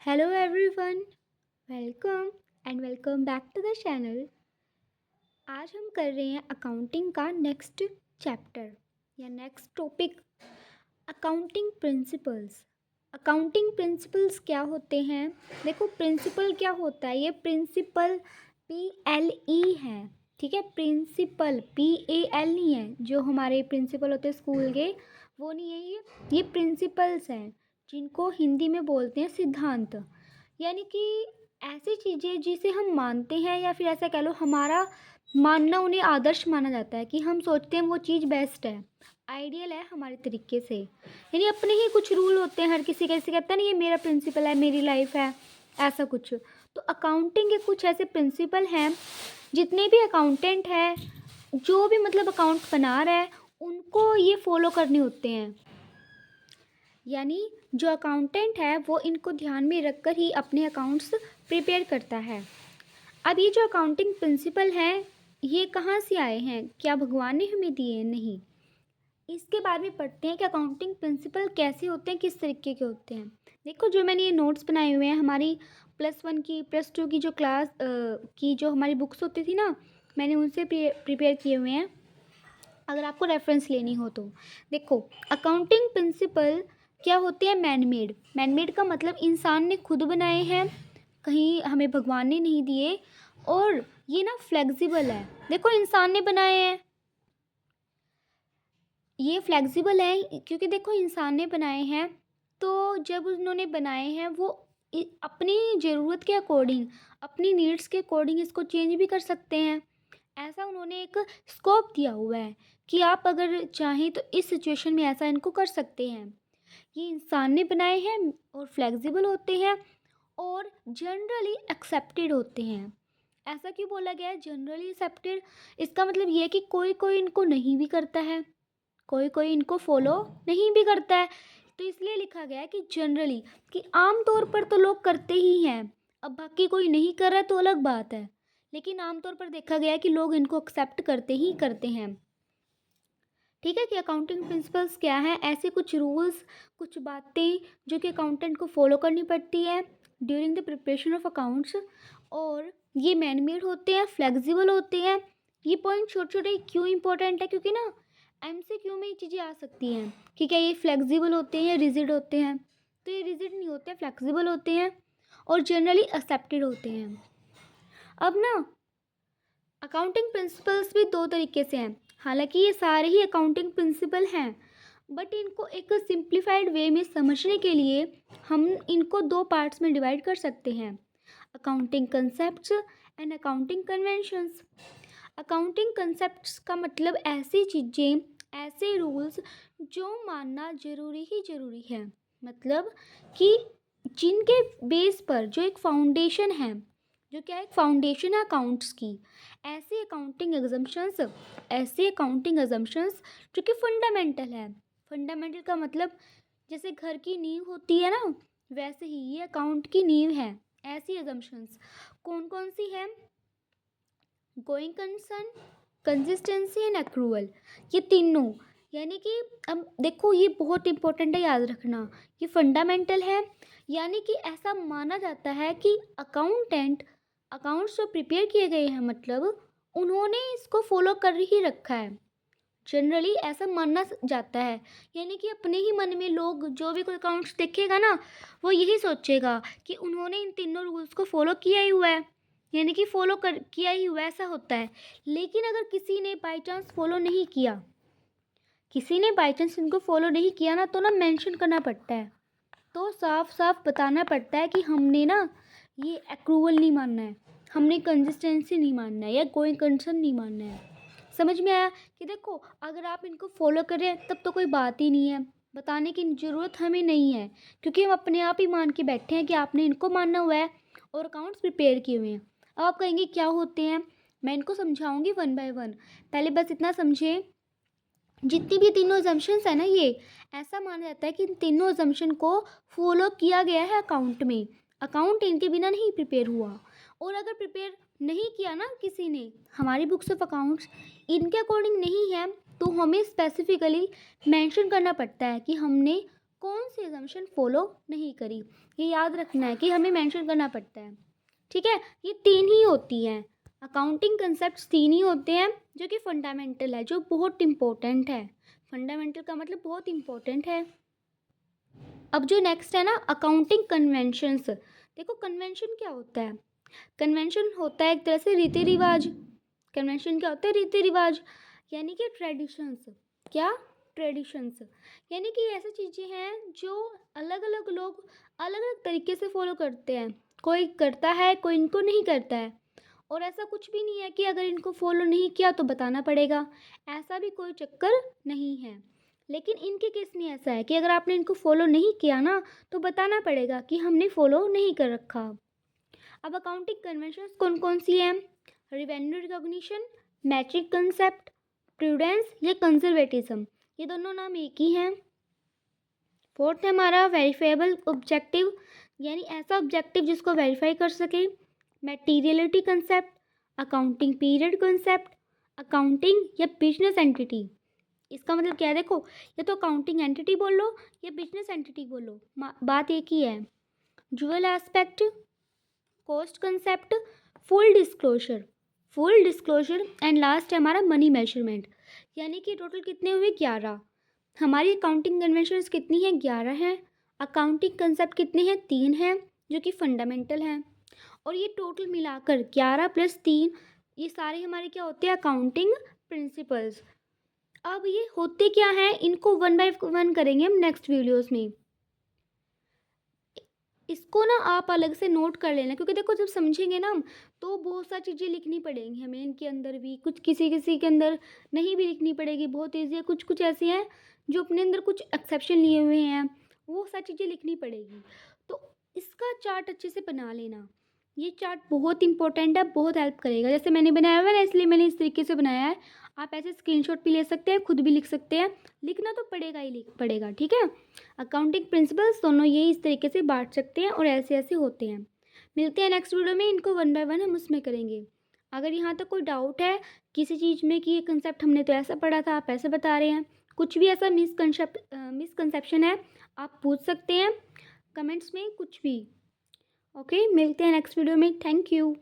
Hello everyone, welcome and welcome back to the channel. आज हम कर रहे हैं अकाउंटिंग का नेक्स्ट चैप्टर या next topic accounting principles. Accounting principles क्या होते हैं? देखो प्रिंसिपल क्या होता है, ये प्रिंसिपल PLE है, ठीक है। प्रिंसिपल PAL नहीं है, जो हमारे प्रिंसिपल होते हैं स्कूल के, वो नहीं है ये प्रिंसिपल्स हैं जिनको हिंदी में बोलते हैं सिद्धांत। यानी कि ऐसी चीज़ें जिसे हम मानते हैं या फिर ऐसा कह लो हमारा मानना उन्हें आदर्श माना जाता है कि हम सोचते हैं वो चीज़ बेस्ट है, आइडियल है हमारे तरीके से। यानी अपने ही कुछ रूल होते हैं, हर किसी कैसे कहता है ना ये मेरा प्रिंसिपल है, मेरी लाइफ है, ऐसा कुछ। तो अकाउंटिंग के कुछ ऐसे प्रिंसिपल हैं, जितने भी अकाउंटेंट हैं, जो भी मतलब अकाउंट बना रहा है, उनको ये फॉलो करने होते हैं। यानी जो अकाउंटेंट है वो इनको ध्यान में रखकर ही अपने अकाउंट्स प्रिपेयर करता है। अब ये जो अकाउंटिंग प्रिंसिपल हैं, ये कहाँ से आए हैं? क्या भगवान ने हमें दिए हैं? नहीं। इसके बारे में पढ़ते हैं कि अकाउंटिंग प्रिंसिपल कैसे होते हैं, किस तरीके के होते हैं। देखो जो मैंने ये नोट्स बनाए हुए हैं, हमारी +1 की +2 की जो क्लास की जो हमारी बुक्स होती थी ना, मैंने उनसे प्रिपेयर किए हुए हैं, अगर आपको रेफरेंस लेनी हो तो। देखो अकाउंटिंग प्रिंसिपल क्या होते हैं? मैनमेड। मैनमेड का मतलब इंसान ने खुद बनाए हैं, कहीं हमें भगवान ने नहीं दिए। और ये ना फ्लेक्सिबल है, देखो इंसान ने बनाए हैं, ये फ्लेक्सिबल है क्योंकि देखो इंसान ने बनाए हैं, तो जब उन्होंने बनाए हैं वो अपनी ज़रूरत के अकॉर्डिंग, अपनी नीड्स के अकॉर्डिंग इसको चेंज भी कर सकते हैं। ऐसा उन्होंने एक स्कोप दिया हुआ है कि आप अगर चाहें तो इस सिचुएशन में ऐसा इनको कर सकते हैं। ये इंसान ने बनाए हैं और फ्लेक्सिबल होते हैं और जनरली एक्सेप्टेड होते हैं। ऐसा क्यों बोला गया है जनरली एक्सेप्टेड? इसका मतलब ये है कि कोई कोई इनको नहीं भी करता है, कोई कोई इनको फॉलो नहीं भी करता है, तो इसलिए लिखा गया है कि जनरली, कि आम तौर पर तो लोग करते ही हैं। अब बाकी कोई नहीं कर रहा है तो अलग बात है, लेकिन आमतौर पर देखा गया है कि लोग इनको एक्सेप्ट करते ही करते हैं। ठीक है कि अकाउंटिंग प्रिंसिपल्स क्या हैं? ऐसे कुछ रूल्स, कुछ बातें जो कि अकाउंटेंट को फॉलो करनी पड़ती है during the preparation of accounts. और ये मैनमेड होते हैं, फ्लेक्सिबल होते हैं। ये पॉइंट छोटे छोटे क्यों इंपॉर्टेंट है? क्योंकि ना MCQ में ये चीज़ें आ सकती हैं कि क्या ये फ्लेक्सिबल होते हैं या रिजिड होते हैं। तो ये रिजिड नहीं होते, फ्लेक्सिबल होते हैं और जनरली एक्सेप्टेड होते हैं। अब ना अकाउंटिंग प्रिंसिपल्स भी दो तरीके से हैं, हालांकि ये सारे ही अकाउंटिंग प्रिंसिपल हैं, बट इनको एक सिंप्लीफाइड वे में समझने के लिए हम इनको दो पार्ट्स में डिवाइड कर सकते हैं, accounting concepts and accounting conventions. Accounting concepts का मतलब ऐसी चीज़ें, ऐसे रूल्स जो मानना ज़रूरी ही ज़रूरी है, मतलब कि जिनके बेस पर जो एक फाउंडेशन है, जो क्या एक फाउंडेशन है अकाउंट्स की, ऐसे अकाउंटिंग एग्जम्पशंस, ऐसे अकाउंटिंग एग्जम्पशंस जो कि फंडामेंटल है। फंडामेंटल का मतलब जैसे घर की नींव होती है ना, वैसे ही ये अकाउंट की नींव है। ऐसी एग्जम्पशंस कौन कौन सी है? Going concern, consistency and accrual, ये तीनों। यानी कि अब देखो ये बहुत इंपॉर्टेंट है, याद रखना, ये फंडामेंटल है। यानी कि ऐसा माना जाता है कि अकाउंटेंट, अकाउंट्स जो प्रिपेयर किए गए हैं, मतलब उन्होंने इसको फॉलो कर ही रखा है, जनरली ऐसा माना जाता है। यानी कि अपने ही मन में लोग जो भी कोई अकाउंट्स देखेगा ना, वो यही सोचेगा कि उन्होंने इन तीनों रूल्स को फॉलो किया ही हुआ है, यानी कि फॉलो कर किया ही हुआ, ऐसा होता है। लेकिन अगर किसी ने बाई चांस फॉलो नहीं किया, किसी ने बाई चांस इनको फॉलो नहीं किया ना, तो ना मेंशन करना पड़ता है, तो साफ साफ बताना पड़ता है कि हमने ना ये अप्रूवल नहीं मानना है, हमने कंसिस्टेंसी नहीं मानना है, या कोई कंसर्न नहीं मानना है। समझ में आया कि देखो अगर आप इनको फॉलो करें तब तो कोई बात ही नहीं है, बताने की ज़रूरत हमें नहीं है, क्योंकि हम अपने आप ही मान के बैठे हैं कि आपने इनको मानना हुआ है और अकाउंट्स प्रिपेयर किए हुए हैं। अब आप कहेंगे क्या होते हैं, मैं इनको समझाऊंगी वन बाय वन। पहले बस इतना समझें, जितनी भी तीनों अजम्पशंस है ना, ये ऐसा माना जाता है कि इन तीनों अजम्पशन को फॉलो किया गया है अकाउंट में, अकाउंट इनके बिना नहीं प्रिपेयर हुआ। और अगर प्रिपेयर नहीं किया ना किसी ने, हमारी बुक्स ऑफ अकाउंट्स इनके अकॉर्डिंग नहीं है, तो हमें स्पेसिफिकली मेंशन करना पड़ता है कि हमने कौन सी अजम्पशन फॉलो नहीं करी। ये याद रखना है कि हमें मेंशन करना पड़ता है, ठीक है। ये 3 ही होती हैं, अकाउंटिंग कंसेप्ट्स 3 ही होते हैं जो कि फंडामेंटल है, जो बहुत इम्पोर्टेंट है। फंडामेंटल का मतलब बहुत इम्पोर्टेंट है। अब जो नेक्स्ट है ना, अकाउंटिंग कन्वेंशंस। देखो कन्वेंशन क्या होता है? कन्वेंशन होता है एक तरह से रीति रिवाज। कन्वेंशन क्या होता है? रीति रिवाज, यानी कि ट्रेडिशंस। क्या? ट्रेडिशंस, यानी कि ऐसी चीज़ें हैं जो अलग अलग लोग अलग अलग तरीके से फॉलो करते हैं। कोई करता है, कोई इनको नहीं करता है। और ऐसा कुछ भी नहीं है कि अगर इनको फॉलो नहीं किया तो बताना पड़ेगा, ऐसा भी कोई चक्कर नहीं है। लेकिन इनके केस में ऐसा है कि अगर आपने इनको फॉलो नहीं किया ना तो बताना पड़ेगा कि हमने फॉलो नहीं कर रखा। अब अकाउंटिंग कन्वेंशंस कौन कौन सी हैं? Revenue recognition, metric concept, prudence या कंजर्वेटिज्म, ये दोनों नाम एक ही हैं। फोर्थ है हमारा वेरीफाइबल ऑब्जेक्टिव, यानी ऐसा ऑब्जेक्टिव जिसको वेरीफाई कर सके। Materiality concept, accounting period concept, accounting या बिजनेस एंटिटी। इसका मतलब क्या है? देखो, या तो अकाउंटिंग एंटिटी बोल लो या बिजनेस एंटिटी बोल लो, बात एक ही है। Dual aspect, cost concept, full disclosure and last है हमारा मनी मेजरमेंट। यानी कि टोटल कितने हुए? 11। हमारी अकाउंटिंग कन्वेंशंस कितनी हैं? 11 हैं। अकाउंटिंग कंसेप्ट कितने हैं? 3 हैं जो कि फंडामेंटल हैं। और ये टोटल मिलाकर 11 + 3, ये सारे हमारे क्या होते हैं? Accounting principles. अब ये होते क्या हैं, इनको 1 बाय 1 करेंगे हम नेक्स्ट वीडियोस में। इसको ना आप अलग से नोट कर लेना, क्योंकि देखो जब समझेंगे ना हम तो बहुत सारी चीज़ें लिखनी पड़ेंगी हमें इनके अंदर भी, कुछ किसी किसी के अंदर नहीं भी लिखनी पड़ेगी, बहुत ईजी है। कुछ कुछ ऐसी हैं जो अपने अंदर कुछ एक्सेप्शन लिए हुए हैं, वो सारी चीज़ें लिखनी पड़ेगी। तो इसका चार्ट अच्छे से बना लेना, ये चार्ट बहुत इंपॉर्टेंट है, बहुत हेल्प करेगा। जैसे मैंने बनाया हुआ है ना, इसलिए मैंने इस तरीके से बनाया है। आप ऐसे स्क्रीनशॉट भी ले सकते हैं, खुद भी लिख सकते हैं, लिखना तो पड़ेगा ही लिख पड़ेगा, ठीक है। अकाउंटिंग प्रिंसिपल्स दोनों ये इस तरीके से बांट सकते हैं और ऐसे ऐसे होते हैं। मिलते हैं नेक्स्ट वीडियो में, इनको 1 बाय 1 हम उसमें करेंगे। अगर यहाँ तक कोई डाउट है किसी चीज़ में कि ये कंसेप्ट हमने तो ऐसा पढ़ा था, आप ऐसे बता रहे हैं, कुछ भी ऐसा मिसकंसेप्शन है, आप पूछ सकते हैं कमेंट्स में, कुछ भी। ओके, मिलते हैं नेक्स्ट वीडियो में। Thank you.